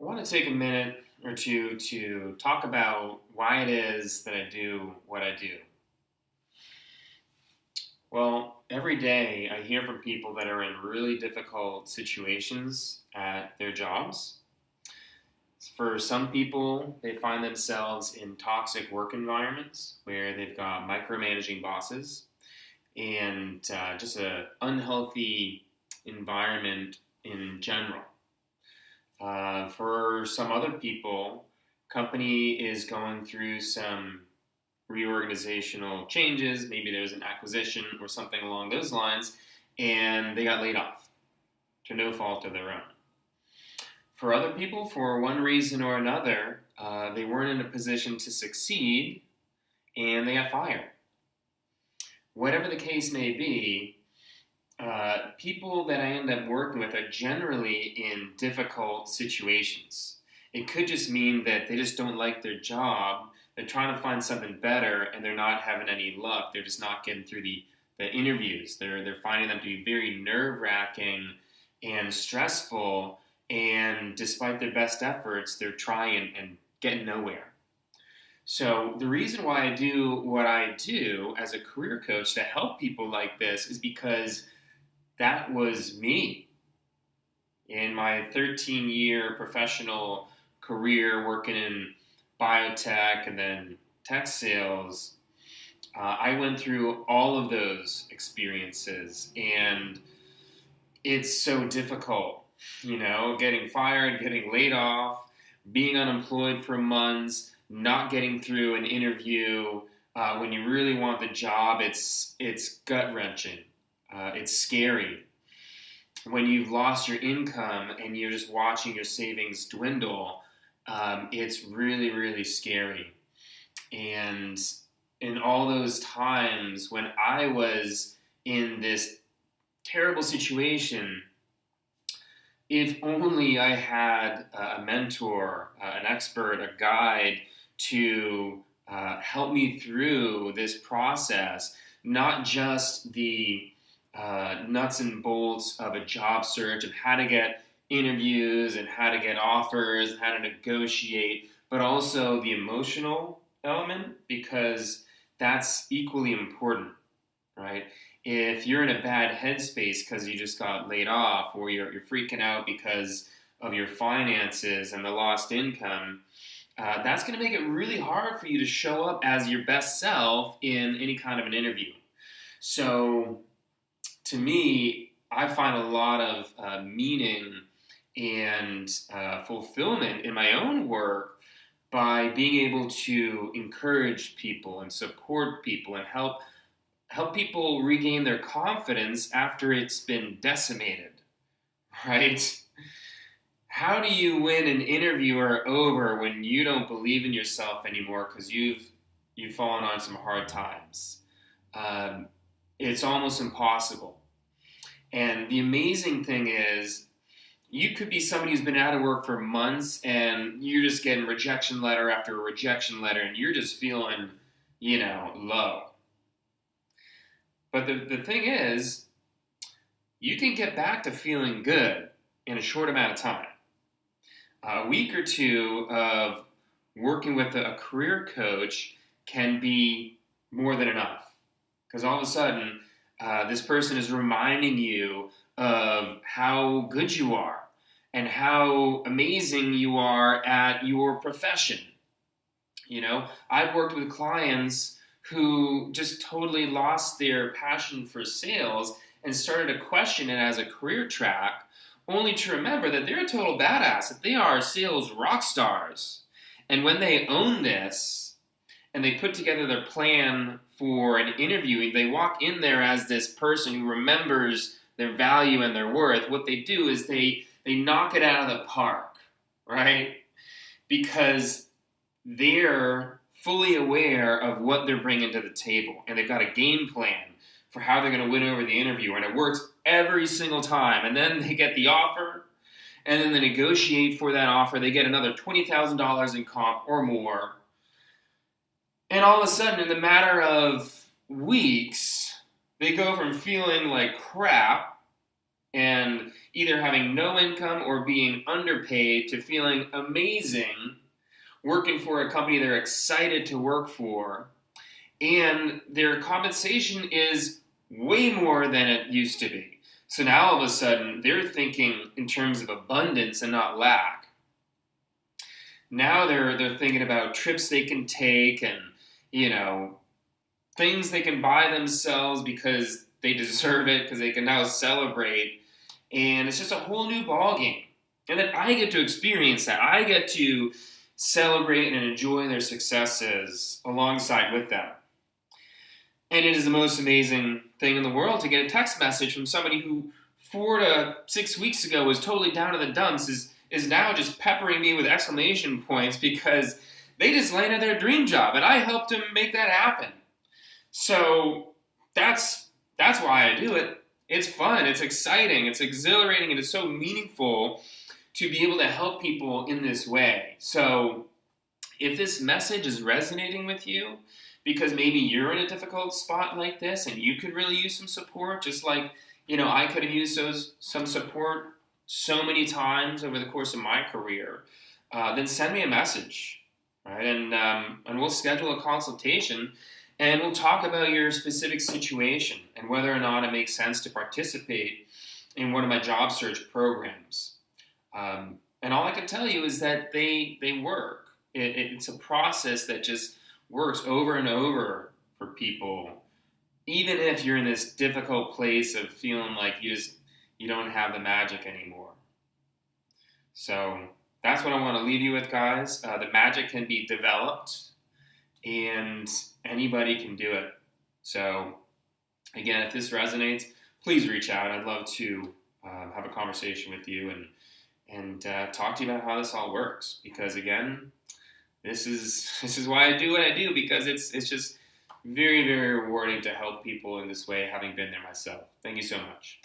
I want to take a minute or two to talk about why it is that I do what I do. Well, every day I hear from people that are in really difficult situations at their jobs. For some people, they find themselves in toxic work environments where they've got micromanaging bosses and just an unhealthy environment in general. For some other people, company is going through some reorganizational changes. Maybe there's an acquisition or something along those lines, and they got laid off to no fault of their own. For other people, for one reason or another, they weren't in a position to succeed and they got fired. Whatever the case may be, people that I end up working with are generally in difficult situations. It could just mean that they just don't like their job. They're trying to find something better and they're not having any luck. They're just not getting through the interviews. They're finding them to be very nerve wracking and stressful. And despite their best efforts, they're trying and getting nowhere. So the reason why I do what I do as a career coach to help people like this is because that was me in my 13-year professional career working in biotech and then tech sales. I went through all of those experiences, and it's so difficult, getting fired, getting laid off, being unemployed for months, not getting through an interview. When you really want the job, it's gut wrenching. It's scary. When you've lost your income and you're just watching your savings dwindle, it's really, really scary. And in all those times when I was in this terrible situation, if only I had a mentor, an expert, a guide to help me through this process, not just the nuts and bolts of a job search, of how to get interviews and how to get offers and how to negotiate, but also the emotional element, because that's equally important, right? If you're in a bad headspace because you just got laid off, or you're freaking out because of your finances and the lost income, that's going to make it really hard for you to show up as your best self in any kind of an interview. So to me, I find a lot of meaning and fulfillment in my own work by being able to encourage people and support people and help people regain their confidence after it's been decimated, right? How do you win an interviewer over when you don't believe in yourself anymore because you've fallen on some hard times? It's almost impossible. And the amazing thing is, you could be somebody who's been out of work for months and you're just getting rejection letter after rejection letter and you're just feeling, low. But the thing is, you can get back to feeling good in a short amount of time. A week or two of working with a career coach can be more than enough. Because all of a sudden, this person is reminding you of how good you are and how amazing you are at your profession. I've worked with clients who just totally lost their passion for sales and started to question it as a career track, only to remember that they're a total badass, that they are sales rock stars. And when they own this and they put together their plan for an interview, they walk in there as this person who remembers their value and their worth. What they do is they knock it out of the park, right? Because they're fully aware of what they're bringing to the table, and they've got a game plan for how they're going to win over the interviewer, and it works every single time. And then they get the offer, and then they negotiate for that offer. They get another $20,000 in comp or more, and all of a sudden, in the matter of weeks, they go from feeling like crap and either having no income or being underpaid to feeling amazing working for a company they're excited to work for, and their compensation is way more than it used to be. So now all of a sudden they're thinking in terms of abundance and not lack. Now they're thinking about trips they can take and, you know, things they can buy themselves because they deserve it, because they can now celebrate. And it's just a whole new ballgame. And then I get to experience that. I get to celebrate and enjoy their successes alongside with them. And it is the most amazing thing in the world to get a text message from somebody who 4 to 6 weeks ago was totally down in the dumps, is now just peppering me with exclamation points because they just landed their dream job and I helped them make that happen. So that's why I do it. It's fun, it's exciting, it's exhilarating, and it's so meaningful to be able to help people in this way. So if this message is resonating with you, because maybe you're in a difficult spot like this and you could really use some support, just like, you know, I could have used some support so many times over the course of my career, then send me a message, right? And we'll schedule a consultation and we'll talk about your specific situation and whether or not it makes sense to participate in one of my job search programs. And all I can tell you is that they work. It's a process that just works over and over for people, even if you're in this difficult place of feeling like you don't have the magic anymore. So that's what I want to leave you with, guys. The magic can be developed, and anybody can do it. So again, if this resonates, please reach out. I'd love to have a conversation with you and talk to you about how this all works. Because again, this is why I do what I do, because it's just very, very rewarding to help people in this way, having been there myself. Thank you so much.